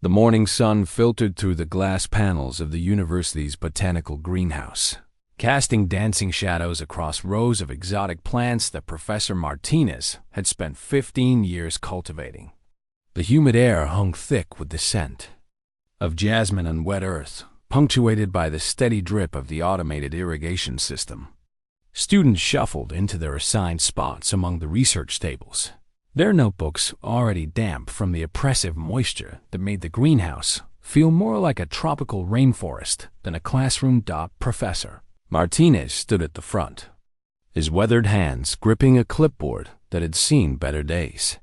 The morning sun filtered through the glass panels of the university's botanical greenhouse, casting dancing shadows across rows of exotic plants that Professor Martinez had spent 15 years cultivating. The humid air hung thick with the scent of jasmine and wet earth, punctuated by the steady drip of the automated irrigation system. Students shuffled into their assigned spots among the research tables, their notebooks already damp from the oppressive moisture that made the greenhouse feel more like a tropical rainforest than a classroom. Professor Martinez stood at the front, his weathered hands gripping a clipboard that had seen better days.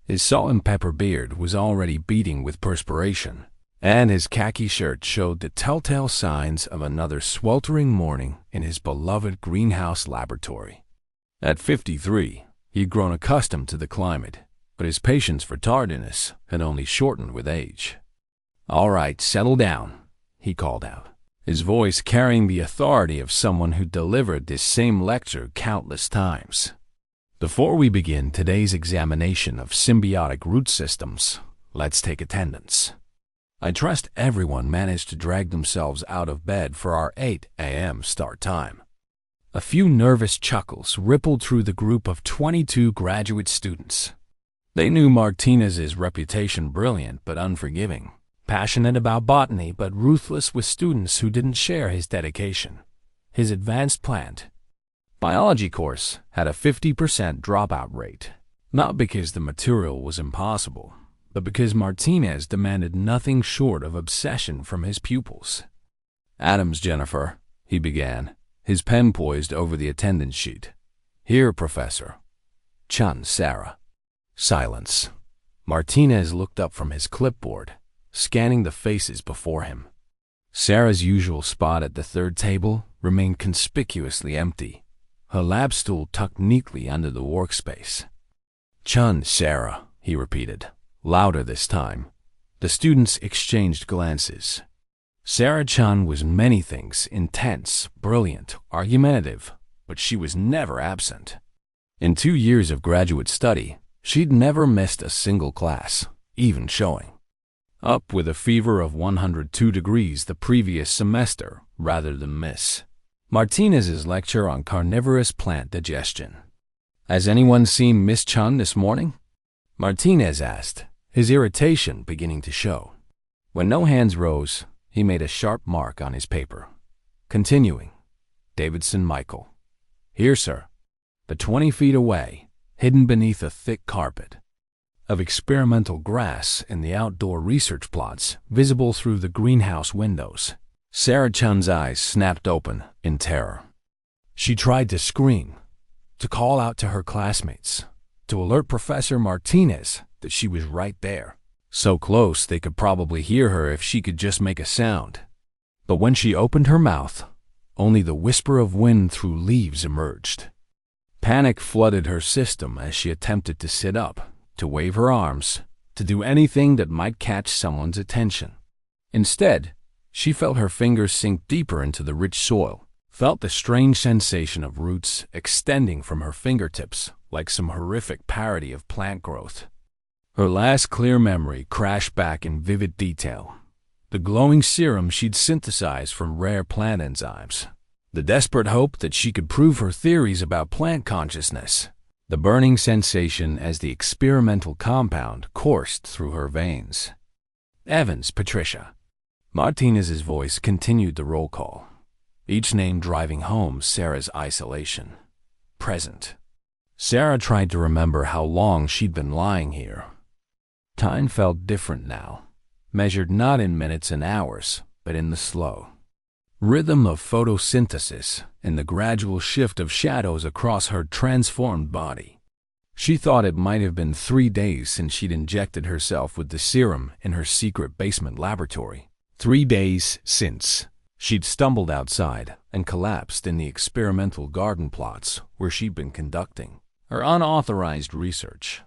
His salt and pepper beard was already beading with perspiration, and his khaki shirt showed the telltale signs of another sweltering morning in his beloved greenhouse laboratory. At 53, he'd grown accustomed to the climate, but his patience for tardiness had only shortened with age. "All right, settle down," he called out, his voice carrying the authority of someone who delivered this same lecture countless times. "Before we begin today's examination of symbiotic root systems, let's take attendance. I trust everyone managed to drag themselves out of bed for our 8 a.m. start time." A few nervous chuckles rippled through the group of 22 graduate students. They knew Martinez's reputation brilliant but unforgiving, passionate about botany but ruthless with students who didn't share his dedication. His advanced plant biology course had a 50% dropout rate, not because the material was impossible, but because Martinez demanded nothing short of obsession from his pupils. "Adams Jennifer," he began, his pen poised over the attendance sheet. "Here, Professor." "Chun Sarah." Silence. Martinez looked up from his clipboard, scanning the faces before him. Sarah's usual spot at the third table remained conspicuously empty, her lab stool tucked neatly under the workspace. "Chun Sarah," he repeated, louder this time. The students exchanged glances. Sarah Chun was many things: intense, brilliant, argumentative, but she was never absent. In 2 years of graduate study, she'd never missed a single class, even showing up with a fever of 102 degrees the previous semester rather than miss Martinez's lecture on carnivorous plant digestion. "Has anyone seen Miss Chun this morning?" Martinez asked, his irritation beginning to show. When no hands rose, he made a sharp mark on his paper. Continuing, "Davidson Michael." "Here, sir." But 20 feet away, hidden beneath a thick carpet of experimental grass in the outdoor research plots visible through the greenhouse windows, Sarah Chun's eyes snapped open in terror. She tried to scream, to call out to her classmates, to alert Professor Martinez that she was right there, so close they could probably hear her if she could just make a sound. But when she opened her mouth, only the whisper of wind through leaves emerged. Panic flooded her system as she attempted to sit up, to wave her arms, to do anything that might catch someone's attention. Instead, she felt her fingers sink deeper into the rich soil, felt the strange sensation of roots extending from her fingertips like some horrific parody of plant growth. Her last clear memory crashed back in vivid detail. The glowing serum she'd synthesized from rare plant enzymes. The desperate hope that she could prove her theories about plant consciousness. The burning sensation as the experimental compound coursed through her veins. "Evans, Patricia." Martinez's voice continued the roll call, each name driving home Sarah's isolation. "Present." Sarah tried to remember how long she'd been lying here. Time felt different now, measured not in minutes and hours, but in the slow rhythm of photosynthesis and the gradual shift of shadows across her transformed body. She thought it might have been 3 days since she'd injected herself with the serum in her secret basement laboratory. 3 days since she'd stumbled outside and collapsed in the experimental garden plots where she'd been conducting her unauthorized research.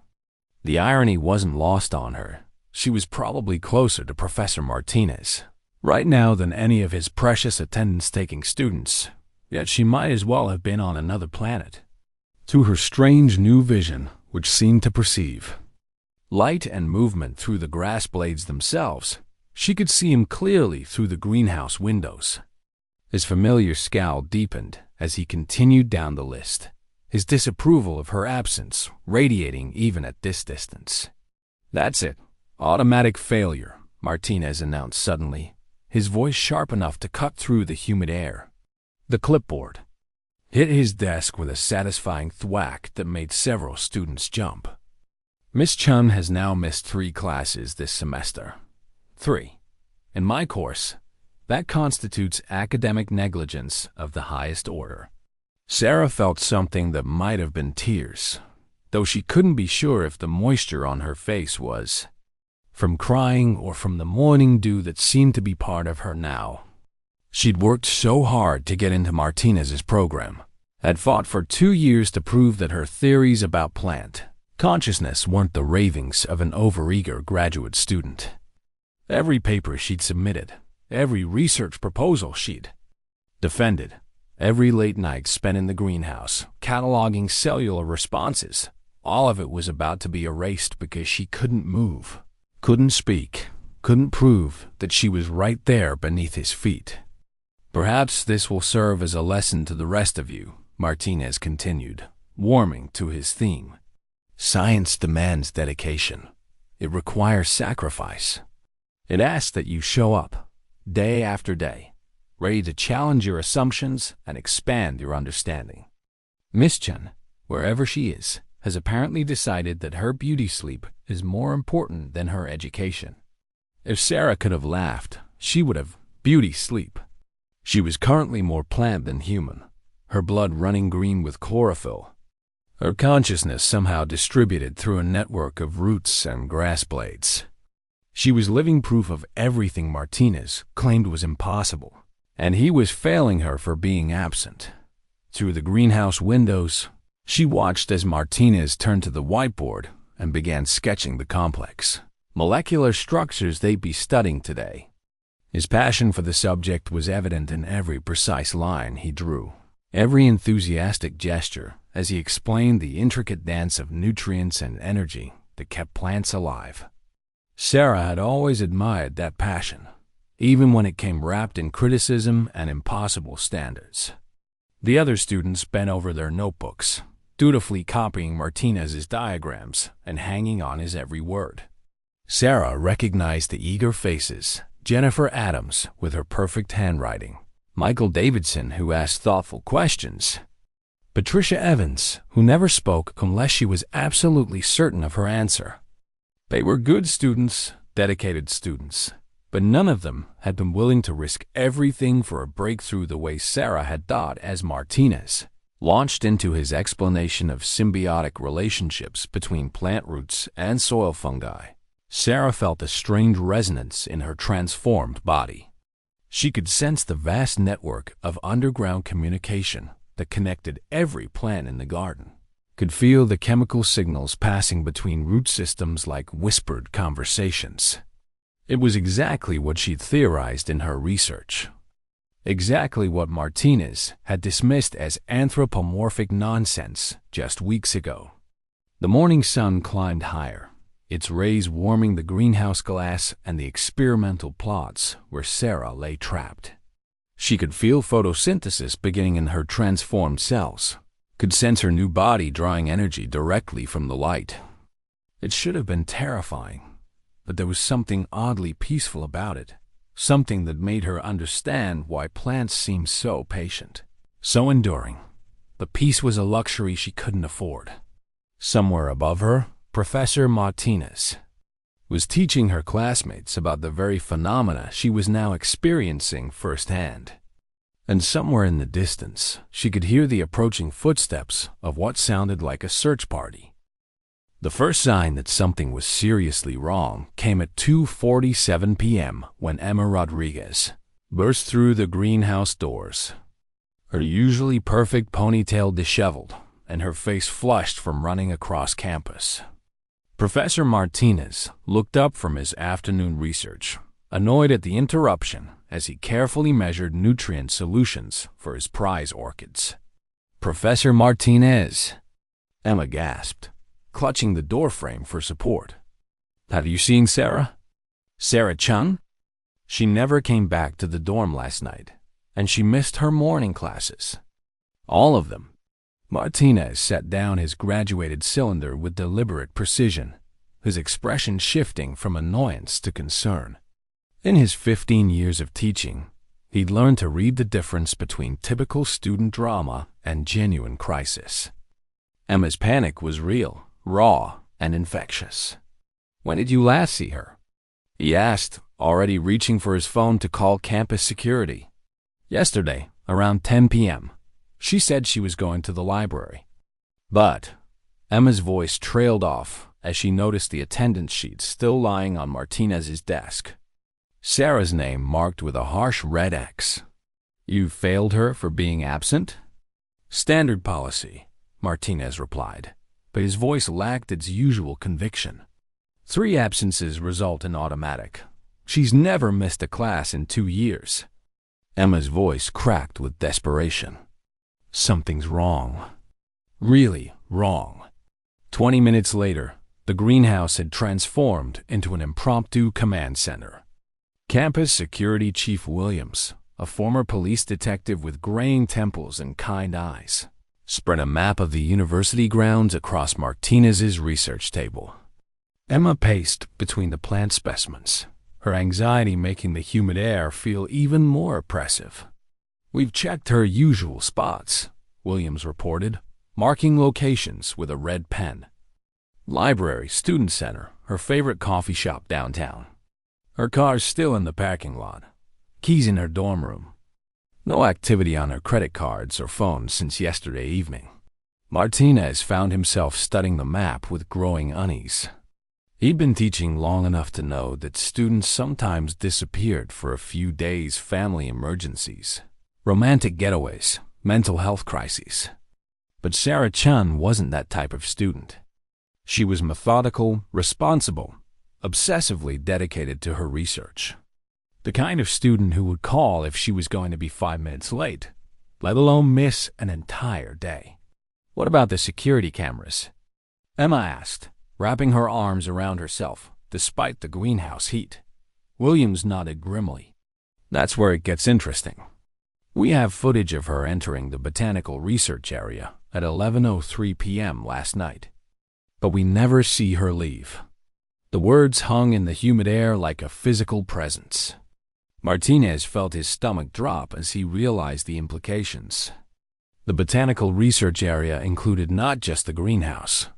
The irony wasn't lost on her. She was probably closer to Professor Martinez right now than any of his precious attendance-taking students, yet she might as well have been on another planet. To her strange new vision, which seemed to perceive light and movement through the grass blades themselves. She could see him clearly through the greenhouse windows. His familiar scowl deepened as he continued down the list, his disapproval of her absence radiating even at this distance. "That's it. Automatic failure," Martinez announced suddenly, his voice sharp enough to cut through the humid air. The clipboard hit his desk with a satisfying thwack that made several students jump. "Miss Chun has now missed 3 classes this semester. 3. In my course, that constitutes academic negligence of the highest order." Sarah felt something that might have been tears, though she couldn't be sure if the moisture on her face was from crying or from the morning dew that seemed to be part of her now. She'd worked so hard to get into Martinez's program, had fought for 2 years to prove that her theories about plant consciousness weren't the ravings of an overeager graduate student. Every paper she'd submitted, every research proposal she'd defended, every late night spent in the greenhouse, cataloging cellular responses, all of it was about to be erased because she couldn't move, couldn't speak, couldn't prove that she was right there beneath his feet. "Perhaps this will serve as a lesson to the rest of you," Martinez continued, warming to his theme. "Science demands dedication. It requires sacrifice. It asks that you show up, day after day, ready to challenge your assumptions and expand your understanding. Miss Chun, wherever she is, has apparently decided that her beauty sleep is more important than her education." If Sarah could have laughed, she would have beauty sleep. She was currently more plant than human, her blood running green with chlorophyll, her consciousness somehow distributed through a network of roots and grass blades. She was living proof of everything Martinez claimed was impossible, and he was failing her for being absent. Through the greenhouse windows, she watched as Martinez turned to the whiteboard and began sketching the complex molecular structures they'd be studying today. His passion for the subject was evident in every precise line he drew, every enthusiastic gesture as he explained the intricate dance of nutrients and energy that kept plants alive. Sarah had always admired that passion, even when it came wrapped in criticism and impossible standards. The other students bent over their notebooks, dutifully copying Martinez's diagrams and hanging on his every word. Sarah recognized the eager faces: Jennifer Adams with her perfect handwriting, Michael Davidson, who asked thoughtful questions, Patricia Evans, who never spoke unless she was absolutely certain of her answer. They were good students, dedicated students, but none of them had been willing to risk everything for a breakthrough the way Sarah had thought as Martinez launched into his explanation of symbiotic relationships between plant roots and soil fungi. Sarah felt a strange resonance in her transformed body. She could sense the vast network of underground communication that connected every plant in the garden, could feel the chemical signals passing between root systems like whispered conversations. It was exactly what she'd theorized in her research, exactly what Martinez had dismissed as anthropomorphic nonsense just weeks ago. The morning sun climbed higher, its rays warming the greenhouse glass and the experimental plots where Sarah lay trapped. She could feel photosynthesis beginning in her transformed cells, could sense her new body drawing energy directly from the light. It should have been terrifying, but there was something oddly peaceful about it, something that made her understand why plants seemed so patient, so enduring. The peace was a luxury she couldn't afford. Somewhere above her, Professor Martinez was teaching her classmates about the very phenomena she was now experiencing firsthand. And somewhere in the distance, she could hear the approaching footsteps of what sounded like a search party. The first sign that something was seriously wrong came at 2:47 p.m. when Emma Rodriguez burst through the greenhouse doors, her usually perfect ponytail disheveled and her face flushed from running across campus. Professor Martinez looked up from his afternoon research, annoyed at the interruption as he carefully measured nutrient solutions for his prize orchids. "Professor Martinez," Emma gasped, clutching the doorframe for support. Have you seen Sarah? Sarah Chung? She never came back to the dorm last night, and she missed her morning classes. All of them. Martinez set down his graduated cylinder with deliberate precision, his expression shifting from annoyance to concern. In his 15 years of teaching, he'd learned to read the difference between typical student drama and genuine crisis. Emma's panic was real, raw, and infectious. "When did you last see her?" he asked, already reaching for his phone to call campus security. "Yesterday, around 10 p.m. She said she was going to the library." But Emma's voice trailed off as she noticed the attendance sheet still lying on Martinez's desk. Sarah's name marked with a harsh red X. "You failed her for being absent?" "Standard policy," Martinez replied, but his voice lacked its usual conviction. 3 absences result in automatic. She's never missed a class in 2 years. Emma's voice cracked with desperation. Something's wrong. Really wrong. 20 minutes later, the greenhouse had transformed into an impromptu command center. Campus Security Chief Williams, a former police detective with graying temples and kind eyes, spread a map of the university grounds across Martinez's research table. Emma paced between the plant specimens, her anxiety making the humid air feel even more oppressive. "We've checked her usual spots," Williams reported, marking locations with a red pen. Library, student center, her favorite coffee shop downtown. Her car's still in the parking lot. Keys in her dorm room. No activity on her credit cards or phone since yesterday evening. Martinez found himself studying the map with growing unease. He'd been teaching long enough to know that students sometimes disappeared for a few days, family emergencies, romantic getaways, mental health crises. But Sarah Chun wasn't that type of student. She was methodical, responsible, obsessively dedicated to her research. The kind of student who would call if she was going to be 5 minutes late, let alone miss an entire day. "What about the security cameras?" Emma asked, wrapping her arms around herself, despite the greenhouse heat. Williams nodded grimly. "That's where it gets interesting. We have footage of her entering the botanical research area at 11:03 p.m. last night. But we never see her leave." The words hung in the humid air like a physical presence. Martinez felt his stomach drop as he realized the implications. The botanical research area included not just the greenhouse,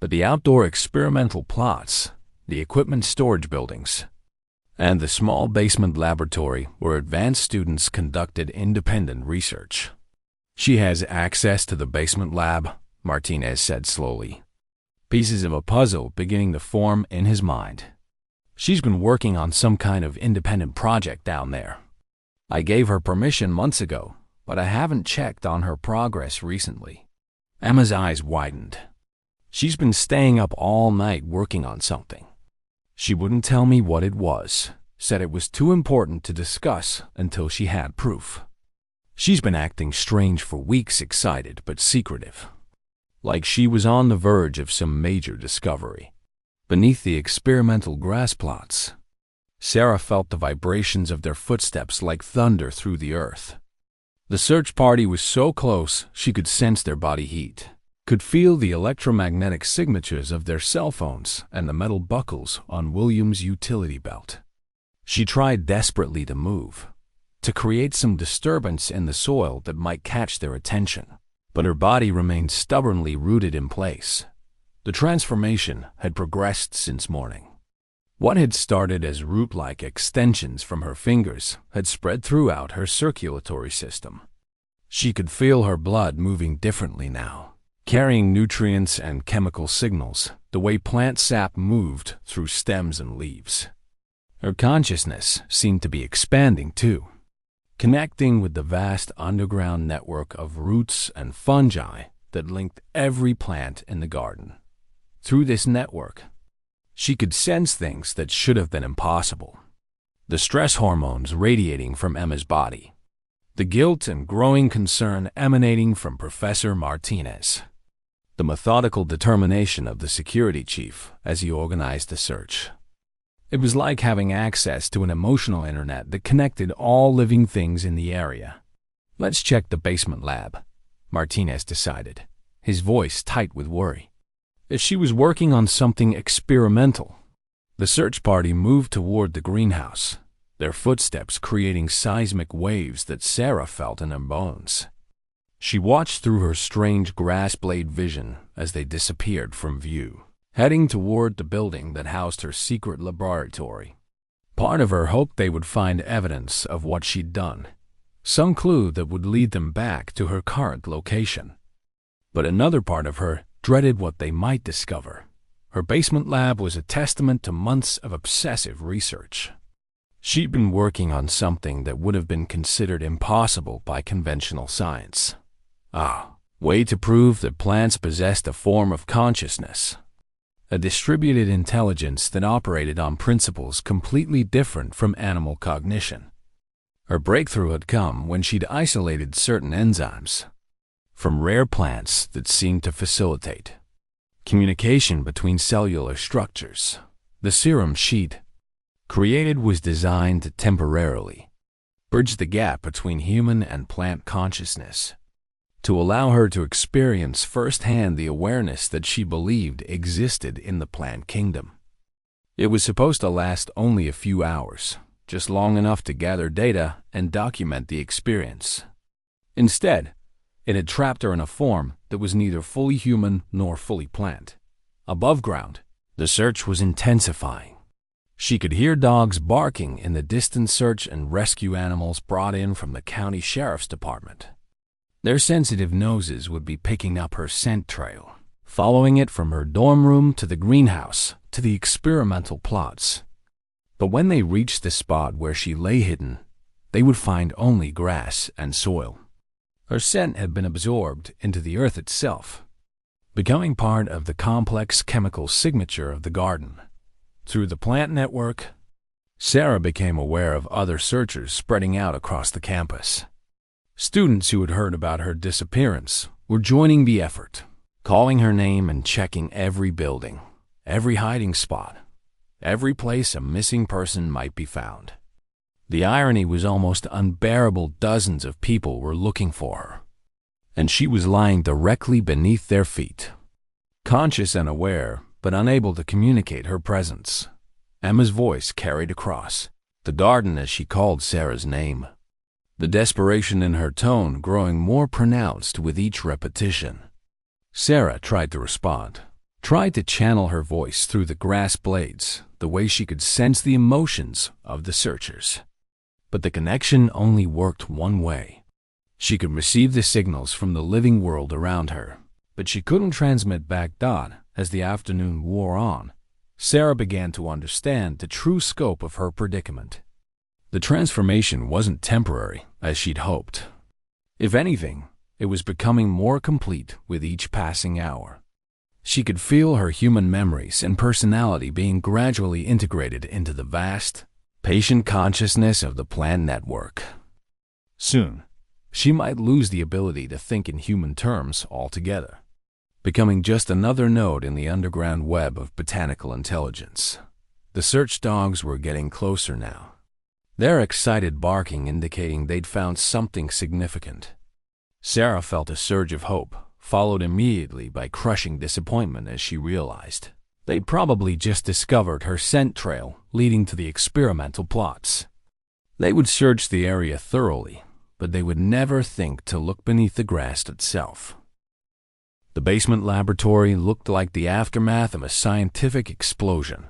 but the outdoor experimental plots, the equipment storage buildings, and the small basement laboratory where advanced students conducted independent research. "She has access to the basement lab," Martinez said slowly, pieces of a puzzle beginning to form in his mind. "She's been working on some kind of independent project down there. I gave her permission months ago, but I haven't checked on her progress recently." Emma's eyes widened. "She's been staying up all night working on something. She wouldn't tell me what it was, said it was too important to discuss until she had proof. She's been acting strange for weeks, excited but secretive, like she was on the verge of some major discovery." Beneath the experimental grass plots, Sarah felt the vibrations of their footsteps like thunder through the earth. The search party was so close she could sense their body heat, could feel the electromagnetic signatures of their cell phones and the metal buckles on Williams' utility belt. She tried desperately to move, to create some disturbance in the soil that might catch their attention, but her body remained stubbornly rooted in place. The transformation had progressed since morning. What had started as root-like extensions from her fingers had spread throughout her circulatory system. She could feel her blood moving differently now, carrying nutrients and chemical signals the way plant sap moved through stems and leaves. Her consciousness seemed to be expanding too, connecting with the vast underground network of roots and fungi that linked every plant in the garden. Through this network, she could sense things that should have been impossible. The stress hormones radiating from Emma's body, the guilt and growing concern emanating from Professor Martinez, the methodical determination of the security chief as he organized the search. It was like having access to an emotional internet that connected all living things in the area. "Let's check the basement lab," Martinez decided, his voice tight with worry. If she was working on something experimental. The search party moved toward the greenhouse, their footsteps creating seismic waves that Sarah felt in her bones. She watched through her strange grass blade vision as they disappeared from view, heading toward the building that housed her secret laboratory. Part of her hoped they would find evidence of what she'd done, some clue that would lead them back to her current location. But another part of her dreaded what they might discover. Her basement lab was a testament to months of obsessive research. She'd been working on something that would have been considered impossible by conventional science. Way to prove that plants possessed a form of consciousness, a distributed intelligence that operated on principles completely different from animal cognition. Her breakthrough had come when she'd isolated certain enzymes from rare plants that seemed to facilitate communication between cellular structures. The serum she'd created was designed to temporarily bridge the gap between human and plant consciousness, to allow her to experience firsthand the awareness that she believed existed in the plant kingdom. It was supposed to last only a few hours, just long enough to gather data and document the experience. Instead, it had trapped her in a form that was neither fully human nor fully plant. Above ground, the search was intensifying. She could hear dogs barking in the distant search and rescue animals brought in from the county sheriff's department. Their sensitive noses would be picking up her scent trail, following it from her dorm room to the greenhouse to the experimental plots. But when they reached the spot where she lay hidden, they would find only grass and soil. Her scent had been absorbed into the earth itself, becoming part of the complex chemical signature of the garden. Through the plant network, Sarah became aware of other searchers spreading out across the campus. Students who had heard about her disappearance were joining the effort, calling her name and checking every building, every hiding spot, every place a missing person might be found. The irony was almost unbearable. Dozens of people were looking for her, and she was lying directly beneath their feet. Conscious and aware, but unable to communicate her presence, Emma's voice carried across the garden as she called Sarah's name, the desperation in her tone growing more pronounced with each repetition. Sarah tried to respond, tried to channel her voice through the grass blades, the way she could sense the emotions of the searchers. But the connection only worked one way. She could receive the signals from the living world around her, but she couldn't transmit back. As the afternoon wore on, Sarah began to understand the true scope of her predicament. The transformation wasn't temporary, as she'd hoped. If anything, it was becoming more complete with each passing hour. She could feel her human memories and personality being gradually integrated into the vast, patient consciousness of the plant network. Soon, she might lose the ability to think in human terms altogether, becoming just another node in the underground web of botanical intelligence. The search dogs were getting closer now, their excited barking indicating they'd found something significant. Sarah felt a surge of hope, followed immediately by crushing disappointment as she realized they'd probably just discovered her scent trail leading to the experimental plots. They would search the area thoroughly, but they would never think to look beneath the grass itself. The basement laboratory looked like the aftermath of a scientific explosion.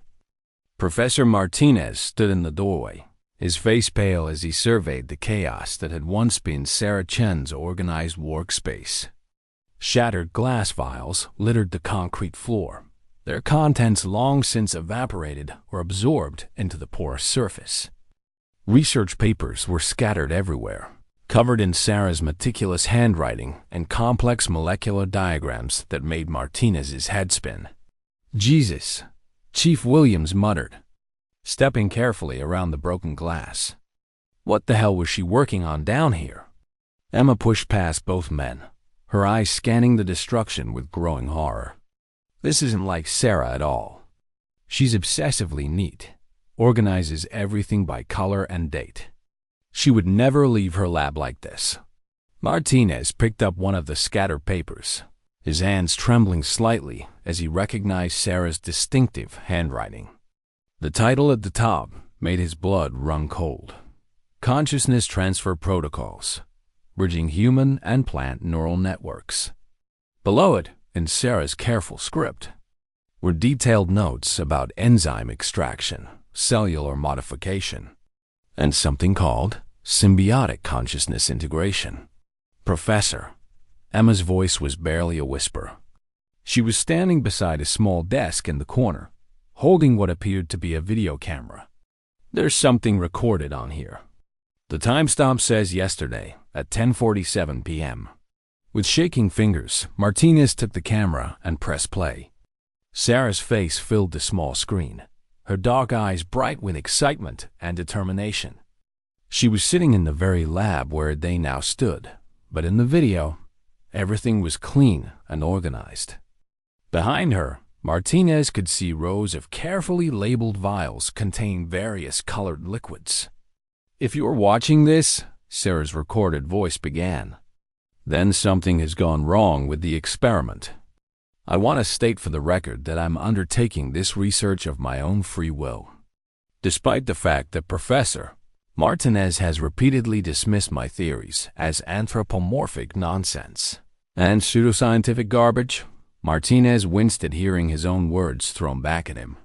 Professor Martinez stood in the doorway, his face pale as he surveyed the chaos that had once been Sarah Chen's organized workspace. Shattered glass vials littered the concrete floor, their contents long since evaporated or absorbed into the porous surface. Research papers were scattered everywhere, covered in Sarah's meticulous handwriting and complex molecular diagrams that made Martinez's head spin. "Jesus," Chief Williams muttered, stepping carefully around the broken glass. What the hell was she working on down here? Emma pushed past both men, her eyes scanning the destruction with growing horror. This isn't like Sarah at all. She's obsessively neat, organizes everything by color and date. She would never leave her lab like this. Martinez picked up one of the scattered papers, his hands trembling slightly as he recognized Sarah's distinctive handwriting. The title at the top made his blood run cold. Consciousness Transfer Protocols, Bridging Human and Plant Neural Networks. Below it, in Sarah's careful script, were detailed notes about enzyme extraction, cellular modification, and something called symbiotic consciousness integration. Professor, Emma's voice was barely a whisper. She was standing beside a small desk in the corner, holding what appeared to be a video camera. There's something recorded on here. The timestamp says yesterday at 10:47 p.m. With shaking fingers, Martinez took the camera and pressed play. Sarah's face filled the small screen, her dark eyes bright with excitement and determination. She was sitting in the very lab where they now stood, but in the video, everything was clean and organized. Behind her, Martinez could see rows of carefully labeled vials containing various colored liquids. "If you're watching this," Sarah's recorded voice began, "then something has gone wrong with the experiment. I want to state for the record that I'm undertaking this research of my own free will. Despite the fact that Professor Martinez has repeatedly dismissed my theories as anthropomorphic nonsense and pseudoscientific garbage, Martinez winced at hearing his own words thrown back at him.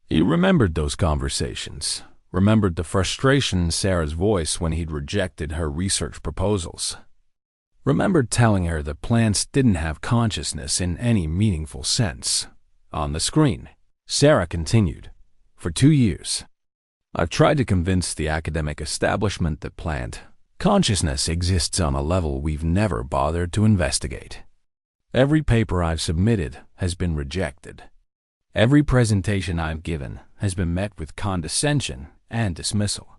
He remembered those conversations, remembered the frustration in Sarah's voice when he'd rejected her research proposals, remembered telling her that plants didn't have consciousness in any meaningful sense. On the screen, Sarah continued, "For 2 years, I've tried to convince the academic establishment that plant consciousness exists on a level we've never bothered to investigate. Every paper I've submitted has been rejected. Every presentation I've given has been met with condescension and dismissal.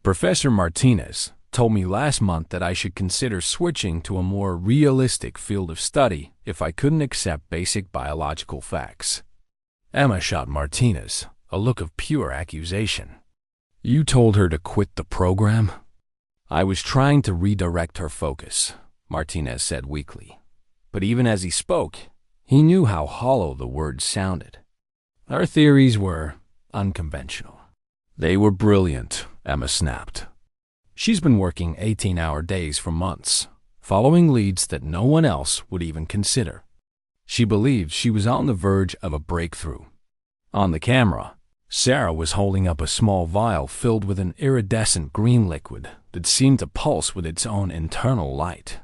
Professor Martinez told me last month that I should consider switching to a more realistic field of study if I couldn't accept basic biological facts." Emma shot Martinez a look of pure accusation. "You told her to quit the program?" "I was trying to redirect her focus," Martinez said weakly. But even as he spoke, he knew how hollow the words sounded. Her theories were unconventional. "They were brilliant," Emma snapped. "She's been working 18-hour days for months, following leads that no one else would even consider. She believed she was on the verge of a breakthrough." On the camera, Sarah was holding up a small vial filled with an iridescent green liquid that seemed to pulse with its own internal light.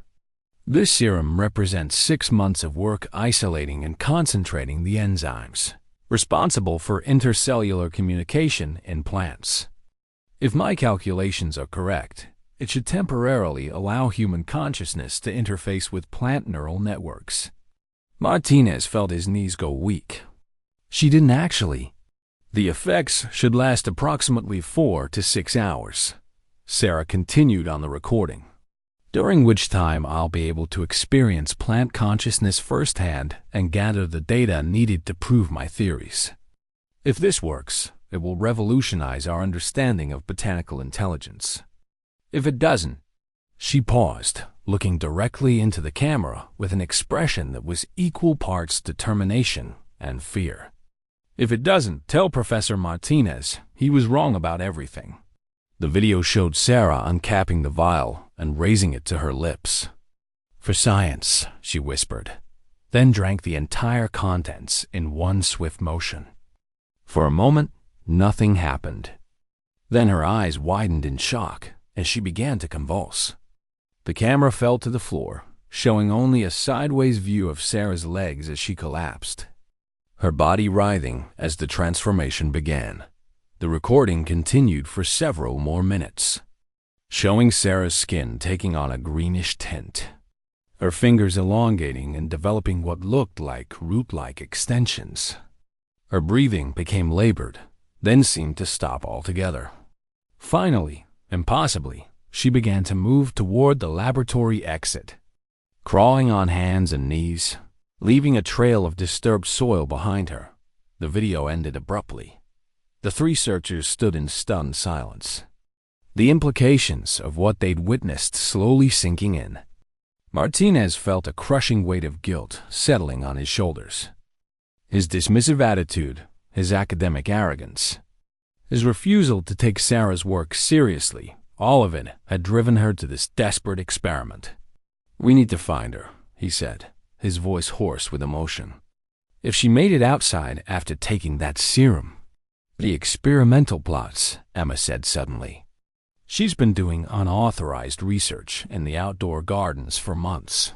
This serum represents 6 months of work isolating and concentrating the enzymes responsible for intercellular communication in plants. If my calculations are correct, it should temporarily allow human consciousness to interface with plant neural networks. Martinez felt his knees go weak. She didn't actually. "The effects should last approximately 4 to 6 hours, Sarah continued on the recording, "during which time I'll be able to experience plant consciousness firsthand and gather the data needed to prove my theories. If this works, it will revolutionize our understanding of botanical intelligence. If it doesn't..." She paused, looking directly into the camera with an expression that was equal parts determination and fear. "If it doesn't, tell Professor Martinez he was wrong about everything." The video showed Sarah uncapping the vial and raising it to her lips. "For science," she whispered, then drank the entire contents in one swift motion. For a moment, nothing happened. Then her eyes widened in shock as she began to convulse. The camera fell to the floor, showing only a sideways view of Sarah's legs as she collapsed, her body writhing as the transformation began. The recording continued for several more minutes, showing Sarah's skin taking on a greenish tint, her fingers elongating and developing what looked like root-like extensions. Her breathing became labored, then seemed to stop altogether. Finally, impossibly, she began to move toward the laboratory exit. crawling on hands and knees, leaving a trail of disturbed soil behind her. The video ended abruptly. The three searchers stood in stunned silence, the implications of what they'd witnessed slowly sinking in. Martinez felt a crushing weight of guilt settling on his shoulders. His dismissive attitude, his academic arrogance, his refusal to take Sarah's work seriously, all of it had driven her to this desperate experiment. "We need to find her," he said, his voice hoarse with emotion. "If she made it outside after taking that serum." "The experimental plots," Emma said suddenly. "She's been doing unauthorized research in the outdoor gardens for months.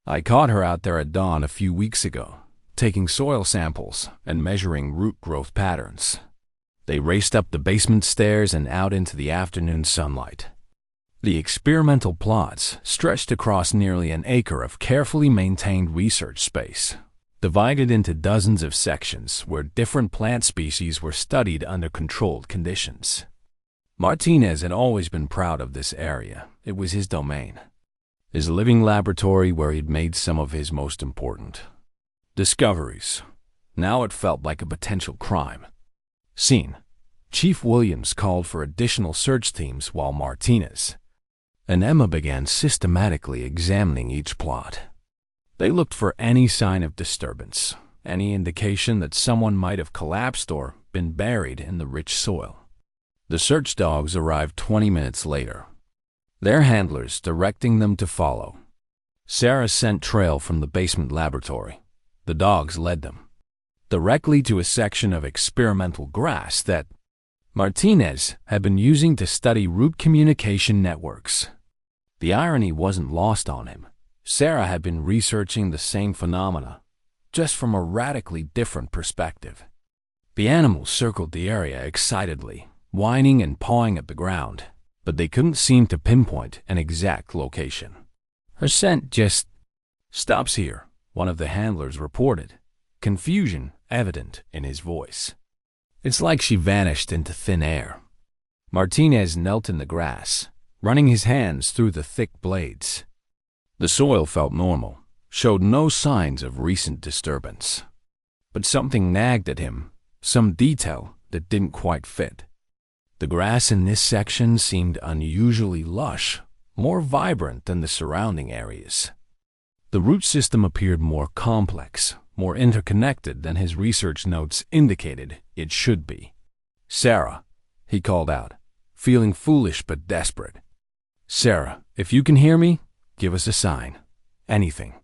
I caught her out there at dawn a few weeks ago, taking soil samples and measuring root growth patterns." They raced up the basement stairs and out into the afternoon sunlight. The experimental plots stretched across nearly an acre of carefully maintained research space, divided into dozens of sections where different plant species were studied under controlled conditions. Martinez had always been proud of this area. It was his domain, his living laboratory where he'd made some of his most important discoveries. Now it felt like a potential crime scene. Chief Williams called for additional search teams while Martinez and Emma began systematically examining each plot. They looked for any sign of disturbance, any indication that someone might have collapsed or been buried in the rich soil. The search dogs arrived 20 minutes later, their handlers directing them to follow Sarah's scent trail from the basement laboratory. The dogs led them directly to a section of experimental grass that Martinez had been using to study root communication networks. The irony wasn't lost on him. Sarah had been researching the same phenomena, just from a radically different perspective. The animals circled the area excitedly, whining and pawing at the ground, but they couldn't seem to pinpoint an exact location. "Her scent just stops here," one of the handlers reported, confusion evident in his voice. "It's like she vanished into thin air." Martinez knelt in the grass, running his hands through the thick blades. The soil felt normal, showed no signs of recent disturbance. But something nagged at him, some detail that didn't quite fit. The grass in this section seemed unusually lush, more vibrant than the surrounding areas. The root system appeared more complex, more interconnected than his research notes indicated it should be. "Sarah," he called out, feeling foolish but desperate. "Sarah, if you can hear me, give us a sign. Anything."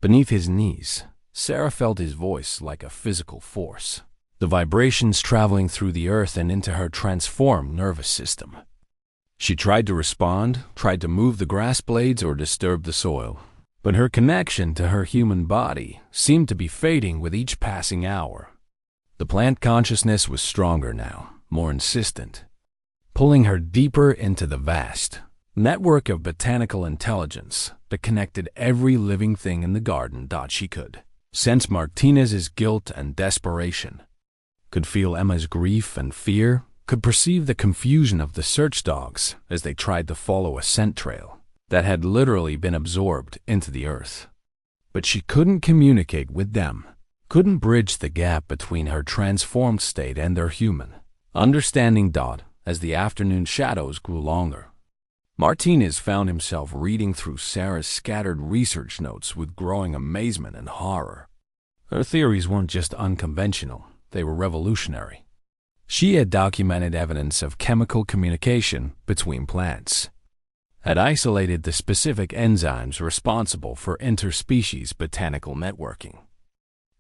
Beneath his knees, Sarah felt his voice like a physical force, the vibrations traveling through the earth and into her transformed nervous system. She tried to respond, tried to move the grass blades or disturb the soil, but her connection to her human body seemed to be fading with each passing hour. The plant consciousness was stronger now, more insistent, pulling her deeper into the vast network of botanical intelligence that connected every living thing in the garden. She could sense Martinez's guilt and desperation, could feel Emma's grief and fear, could perceive the confusion of the search dogs as they tried to follow a scent trail that had literally been absorbed into the earth. But she couldn't communicate with them, couldn't bridge the gap between her transformed state and their human understanding. As the afternoon shadows grew longer, Martinez found himself reading through Sarah's scattered research notes with growing amazement and horror. Her theories weren't just unconventional, they were revolutionary. She had documented evidence of chemical communication between plants, had isolated the specific enzymes responsible for interspecies botanical networking,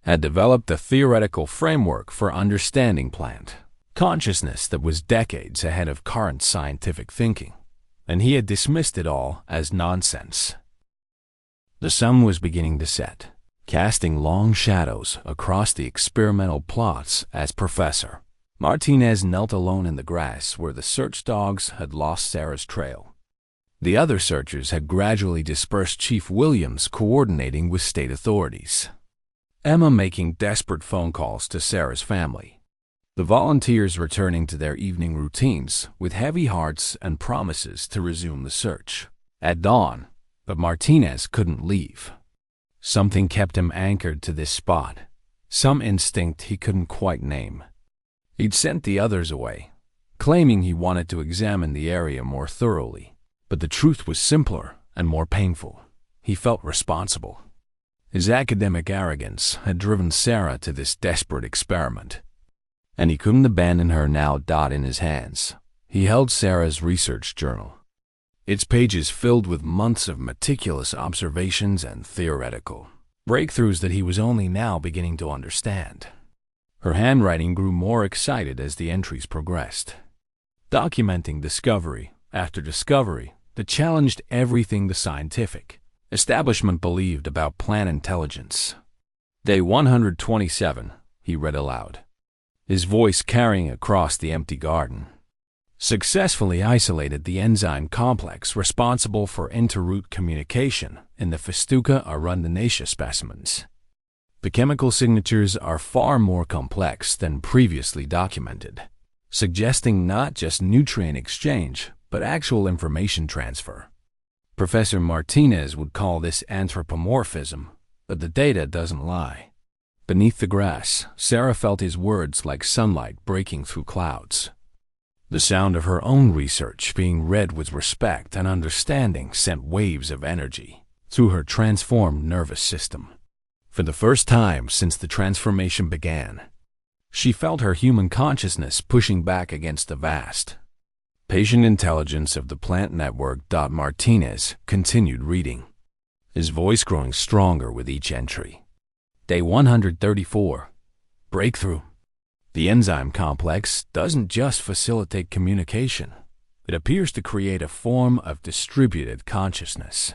had developed a theoretical framework for understanding plant consciousness that was decades ahead of current scientific thinking, and he had dismissed it all as nonsense. The sun was beginning to set, casting long shadows across the experimental plots as Professor Martinez knelt alone in the grass where the search dogs had lost Sarah's trail. The other searchers had gradually dispersed, Chief Williams coordinating with state authorities, Emma making desperate phone calls to Sarah's family, the volunteers returning to their evening routines with heavy hearts and promises to resume the search. At dawn, but Martinez couldn't leave. Something kept him anchored to this spot, some instinct he couldn't quite name. He'd sent the others away, claiming he wanted to examine the area more thoroughly, but the truth was simpler and more painful. He felt responsible. His academic arrogance had driven Sarah to this desperate experiment, and he couldn't abandon her now. In his hands, he held Sarah's research journal, its pages filled with months of meticulous observations and theoretical breakthroughs that he was only now beginning to understand. Her handwriting grew more excited as the entries progressed, documenting discovery after discovery that challenged everything the scientific establishment believed about plant intelligence. Day 127, he read aloud, his voice carrying across the empty garden. Successfully isolated the enzyme complex responsible for interroot communication in the Festuca arundinacea specimens. The chemical signatures are far more complex than previously documented, suggesting not just nutrient exchange, but actual information transfer. Professor Martinez would call this anthropomorphism, but the data doesn't lie. Beneath the grass, Sarah felt his words like sunlight breaking through clouds. The sound of her own research being read with respect and understanding sent waves of energy through her transformed nervous system. For the first time since the transformation began, she felt her human consciousness pushing back against the vast, patient intelligence of the plant network. Martinez continued reading, his voice growing stronger with each entry. Day 134. Breakthrough. The enzyme complex doesn't just facilitate communication. It appears to create a form of distributed consciousness.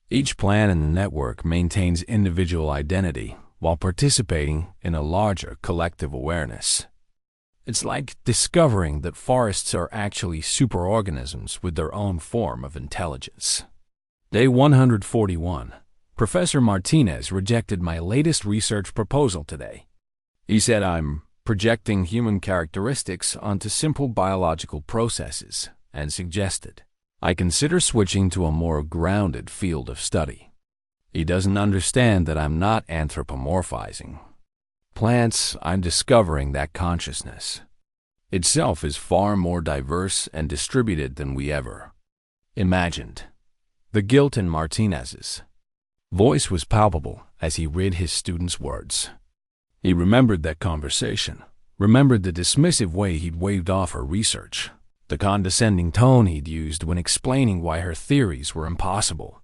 Each plant in the network maintains individual identity while participating in a larger collective awareness. It's like discovering that forests are actually superorganisms with their own form of intelligence. Day 141. Professor Martinez rejected my latest research proposal today. He said I'm projecting human characteristics onto simple biological processes and suggested I consider switching to a more grounded field of study. He doesn't understand that I'm not anthropomorphizing. Plants, I'm discovering that consciousness itself is far more diverse and distributed than we ever imagined. The guilt in Martinez's voice was palpable as he read his student's words. He remembered that conversation, remembered the dismissive way he'd waved off her research, the condescending tone he'd used when explaining why her theories were impossible.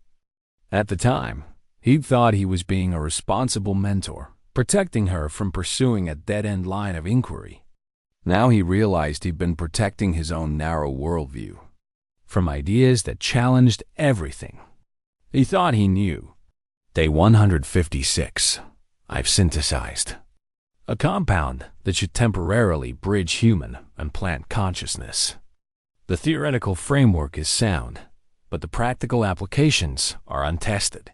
At the time, he'd thought he was being a responsible mentor, protecting her from pursuing a dead-end line of inquiry. Now he realized he'd been protecting his own narrow worldview from ideas that challenged everything he thought he knew. Day 156. I've synthesized a compound that should temporarily bridge human and plant consciousness. The theoretical framework is sound, but the practical applications are untested.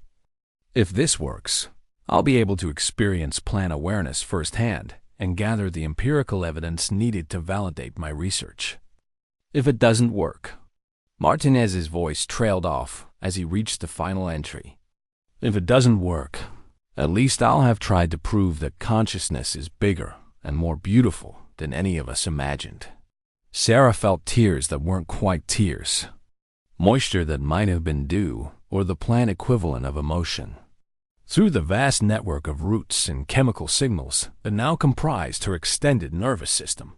If this works, I'll be able to experience plant awareness firsthand and gather the empirical evidence needed to validate my research. If it doesn't work, Martinez's voice trailed off as he reached the final entry. If it doesn't work, at least I'll have tried to prove that consciousness is bigger and more beautiful than any of us imagined. Sarah felt tears that weren't quite tears, moisture that might have been dew or the plant equivalent of emotion. Through the vast network of roots and chemical signals that now comprised her extended nervous system,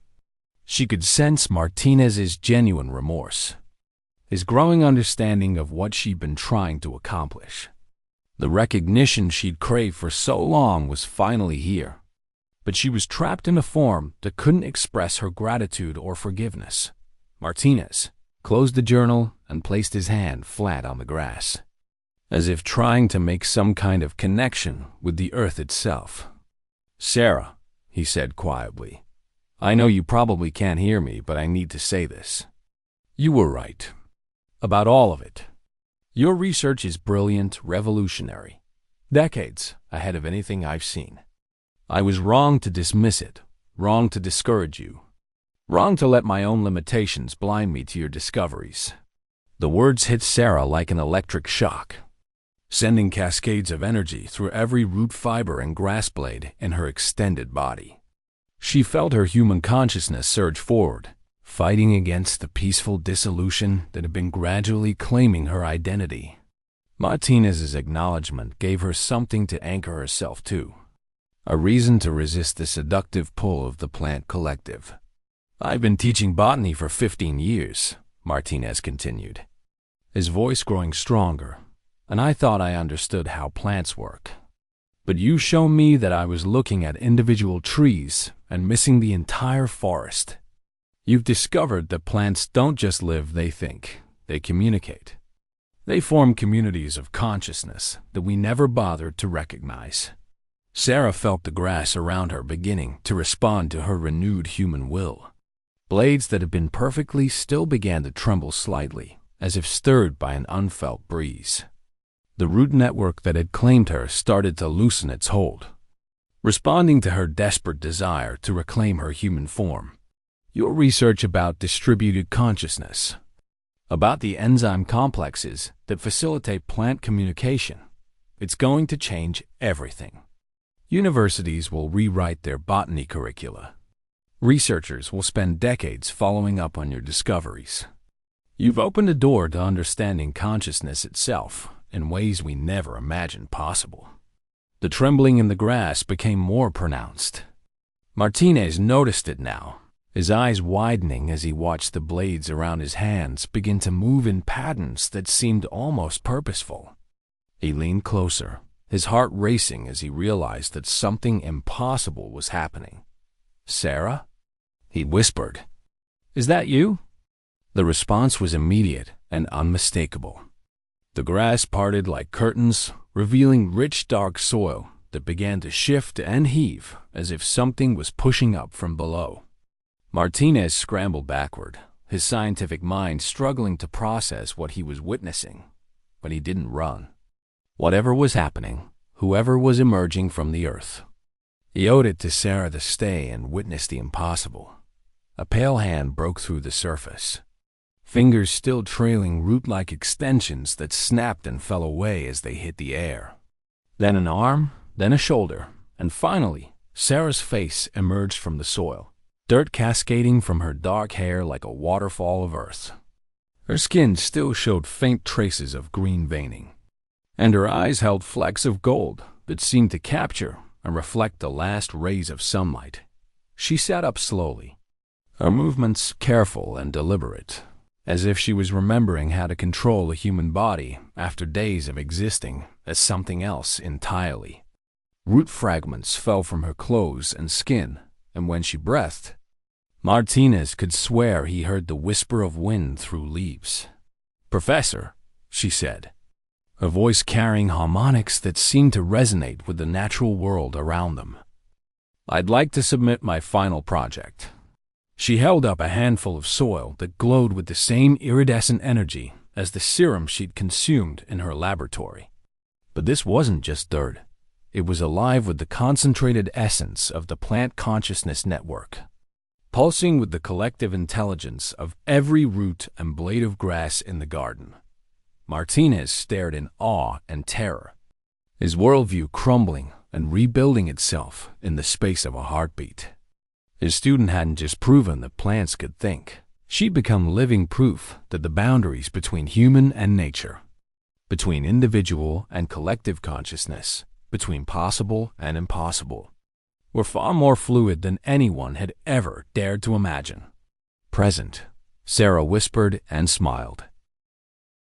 she could sense Martinez's genuine remorse, his growing understanding of what she'd been trying to accomplish. The recognition she'd craved for so long was finally here, but she was trapped in a form that couldn't express her gratitude or forgiveness. Martinez closed the journal and placed his hand flat on the grass, as if trying to make some kind of connection with the earth itself. Sarah, he said quietly, I know you probably can't hear me, but I need to say this. You were right about all of it. Your research is brilliant, revolutionary, decades ahead of anything I've seen. I was wrong to dismiss it, wrong to discourage you, wrong to let my own limitations blind me to your discoveries. The words hit Sarah like an electric shock. sending cascades of energy through every root fiber and grass blade in her extended body. She felt her human consciousness surge forward, fighting against the peaceful dissolution that had been gradually claiming her identity. Martinez's acknowledgement gave her something to anchor herself to, a reason to resist the seductive pull of the plant collective. "I've been teaching botany for 15 years, Martinez continued, his voice growing stronger, "and I thought I understood how plants work. But you show me that I was looking at individual trees and missing the entire forest. You've discovered that plants don't just live, they think, they communicate. They form communities of consciousness that we never bothered to recognize." Sarah felt the grass around her beginning to respond to her renewed human will. Blades that had been perfectly still began to tremble slightly, as if stirred by an unfelt breeze. The root network that had claimed her started to loosen its hold, responding to her desperate desire to reclaim her human form. "Your research about distributed consciousness, about the enzyme complexes that facilitate plant communication, it's going to change everything. Universities will rewrite their botany curricula. Researchers will spend decades following up on your discoveries. You've opened a door to understanding consciousness itself in ways we never imagined possible." The trembling in the grass became more pronounced. Martinez noticed it now, his eyes widening as he watched the blades around his hands begin to move in patterns that seemed almost purposeful. He leaned closer, his heart racing as he realized that something impossible was happening. "Sarah?" he whispered. "Is that you?" The response was immediate and unmistakable. The grass parted like curtains, revealing rich dark soil that began to shift and heave as if something was pushing up from below. Martinez scrambled backward, his scientific mind struggling to process what he was witnessing, but he didn't run. Whatever was happening, whoever was emerging from the earth, he owed it to Sarah to stay and witness the impossible. A pale hand broke through the surface, fingers still trailing root-like extensions that snapped and fell away as they hit the air. Then an arm, then a shoulder, and finally, Sarah's face emerged from the soil, dirt cascading from her dark hair like a waterfall of earth. Her skin still showed faint traces of green veining, and her eyes held flecks of gold that seemed to capture and reflect the last rays of sunlight. She sat up slowly, her movements careful and deliberate, as if she was remembering how to control a human body after days of existing as something else entirely. Root fragments fell from her clothes and skin, and when she breathed, Martinez could swear he heard the whisper of wind through leaves. "Professor," she said, her voice carrying harmonics that seemed to resonate with the natural world around them, "I'd like to submit my final project." She held up a handful of soil that glowed with the same iridescent energy as the serum she'd consumed in her laboratory. But this wasn't just dirt. It was alive with the concentrated essence of the plant consciousness network, pulsing with the collective intelligence of every root and blade of grass in the garden. Martinez stared in awe and terror, his worldview crumbling and rebuilding itself in the space of a heartbeat. His student hadn't just proven that plants could think. She'd become living proof that the boundaries between human and nature, between individual and collective consciousness, between possible and impossible, were far more fluid than anyone had ever dared to imagine. "Present," Sarah whispered and smiled.